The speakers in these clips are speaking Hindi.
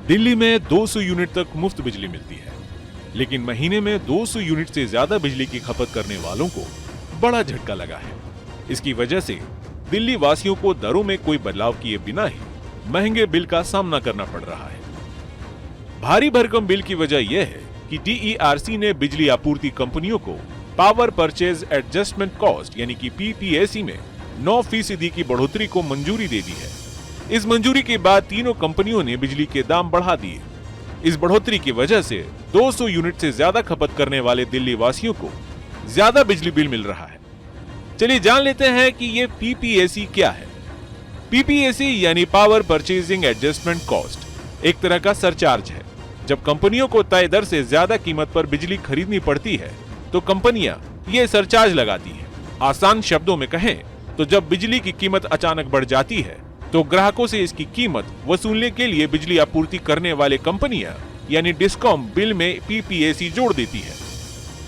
दिल्ली में 200 यूनिट तक मुफ्त बिजली मिलती है, लेकिन महीने में 200 यूनिट से ज्यादा बिजली की खपत करने वालों को बड़ा झटका लगा है। इसकी वजह से दिल्ली वासियों को दरों में कोई बदलाव किए बिना ही महंगे बिल का सामना करना पड़ रहा है। भारी भरकम बिल की वजह यह है कि DERC ने बिजली आपूर्ति कंपनियों को पावर परचेज एडजस्टमेंट कॉस्ट यानी कि PPAC में 9% की बढ़ोतरी को मंजूरी दे दी है। इस मंजूरी के बाद तीनों कंपनियों ने बिजली के दाम बढ़ा दिए। इस बढ़ोतरी की वजह से 200 यूनिट से ज्यादा खपत करने वाले दिल्ली वासियों को ज्यादा बिजली बिल मिल रहा है। चलिए जान लेते हैं कि ये PPAC क्या है। PPAC यानी पावर परचेजिंग एडजस्टमेंट कॉस्ट एक तरह का सरचार्ज है। जब कंपनियों को तय दर से ज्यादा कीमत पर बिजली खरीदनी पड़ती है तो कंपनियां ये सरचार्ज लगाती हैं। आसान शब्दों में कहें तो जब बिजली की कीमत अचानक बढ़ जाती है तो ग्राहकों से इसकी कीमत वसूलने के लिए बिजली आपूर्ति करने वाले कंपनियां यानी डिस्कॉम बिल में PPAC जोड़ देती है।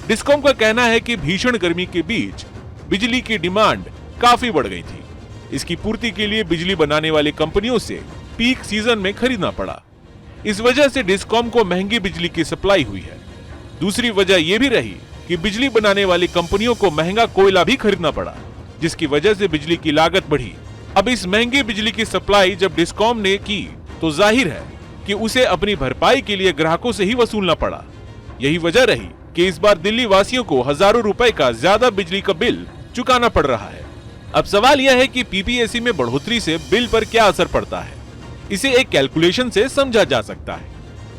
डिस्कॉम का कहना है कि भीषण गर्मी के बीच बिजली की डिमांड काफी बढ़ गई थी। इसकी पूर्ति के लिए बिजली बनाने वाली कंपनियों से पीक सीजन में खरीदना पड़ा। इस वजह से डिस्कॉम को महंगी बिजली की सप्लाई हुई है। दूसरी वजह यह भी रही कि बिजली बनाने वाली कंपनियों को महंगा कोयला भी खरीदना पड़ा, जिसकी वजह से बिजली की लागत बढ़ी। अब इस महंगी बिजली की सप्लाई जब डिस्कॉम ने की तो जाहिर है कि उसे अपनी भरपाई के लिए ग्राहकों से ही वसूलना पड़ा। यही वजह रही कि इस बार दिल्ली वासियों को हजारों रुपए का ज्यादा बिजली का बिल चुकाना पड़ रहा है। अब सवाल यह है कि PPAC में बढ़ोतरी से बिल पर क्या असर पड़ता है। इसे एक कैलकुलेशन से समझा जा सकता है।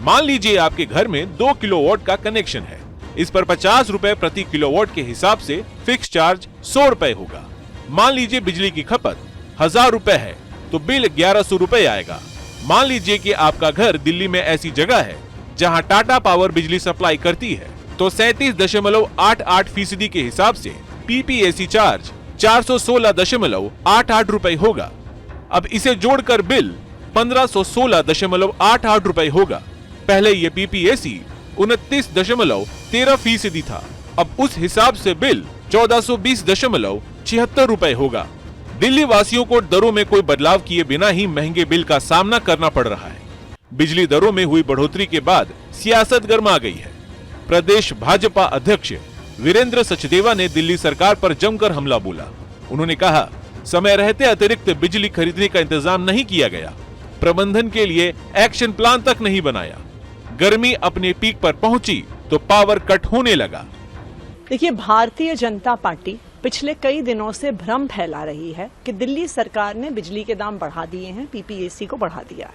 मान लीजिए आपके घर में 2 किलोवाट का कनेक्शन है। इस पर 50 रुपए प्रति किलोवाट के हिसाब से फिक्स चार्ज 100 रुपए होगा। मान लीजिए बिजली की खपत 1000 रुपए है तो बिल 1100 रुपए आएगा। मान लीजिए कि आपका घर दिल्ली में ऐसी जगह है जहां टाटा पावर बिजली सप्लाई करती है तो 37.88% के हिसाब से PPAC चार्ज 416.88 रुपए होगा। अब इसे जोड़कर बिल 1516.88 रुपए होगा। पहले ये PPAC 29.13% था। अब उस हिसाब से बिल 1420.76 रुपए होगा। दिल्ली वासियों को दरों में कोई बदलाव किए बिना ही महंगे बिल का सामना करना पड़ रहा है। बिजली दरों में हुई बढ़ोतरी के बाद सियासत गर्मा गई है। प्रदेश भाजपा अध्यक्ष वीरेंद्र सचदेवा ने दिल्ली सरकार पर जमकर हमला बोला। उन्होंने कहा, समय रहते अतिरिक्त बिजली खरीदने का इंतजाम नहीं किया गया, प्रबंधन के लिए एक्शन प्लान तक नहीं बनाया, गर्मी अपने पीक पर पहुंची तो पावर कट होने लगा। देखिए, भारतीय जनता पार्टी पिछले कई दिनों से भ्रम फैला रही है कि दिल्ली सरकार ने बिजली के दाम बढ़ा दिए हैं, PPAC को बढ़ा दिया है।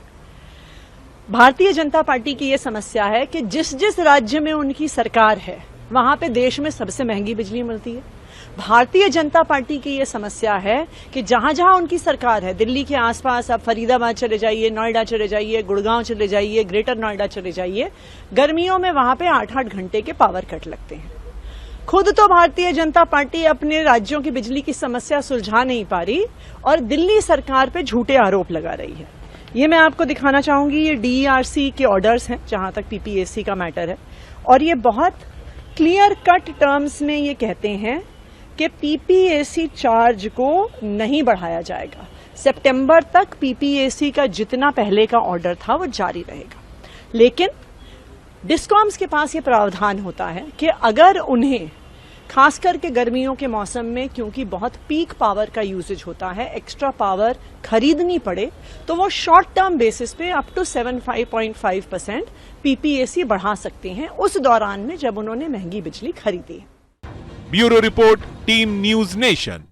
भारतीय जनता पार्टी की यह समस्या है कि जिस जिस राज्य में उनकी सरकार है वहां पे देश में सबसे महंगी बिजली मिलती है। भारतीय जनता पार्टी की यह समस्या है कि जहां जहां उनकी सरकार है, दिल्ली के आसपास आप फरीदाबाद चले जाइए, नोएडा चले जाइए, गुड़गांव चले जाइए, ग्रेटर नोएडा चले जाइए, गर्मियों में वहां पे 8-8 घंटे के पावर कट लगते हैं। खुद तो भारतीय जनता पार्टी अपने राज्यों की बिजली की समस्या सुलझा नहीं पा रही और दिल्ली सरकार पे झूठे आरोप लगा रही है। ये मैं आपको दिखाना चाहूंगी, ये DERC के ऑर्डर्स हैं जहां तक PPAC का मैटर है, और ये बहुत क्लियर कट टर्म्स में ये कहते हैं कि PPAC चार्ज को नहीं बढ़ाया जाएगा। सितंबर तक PPAC का जितना पहले का ऑर्डर था वो जारी रहेगा। लेकिन डिस्कॉम्स के पास ये प्रावधान होता है कि अगर उन्हें खास करके गर्मियों के मौसम में, क्योंकि बहुत पीक पावर का यूजेज होता है, एक्स्ट्रा पावर खरीदनी पड़े तो वो शॉर्ट टर्म बेसिस पे अप टू 75.5% PPAC बढ़ा सकते हैं उस दौरान में जब उन्होंने महंगी बिजली खरीदी है। Bureau report, team news nation.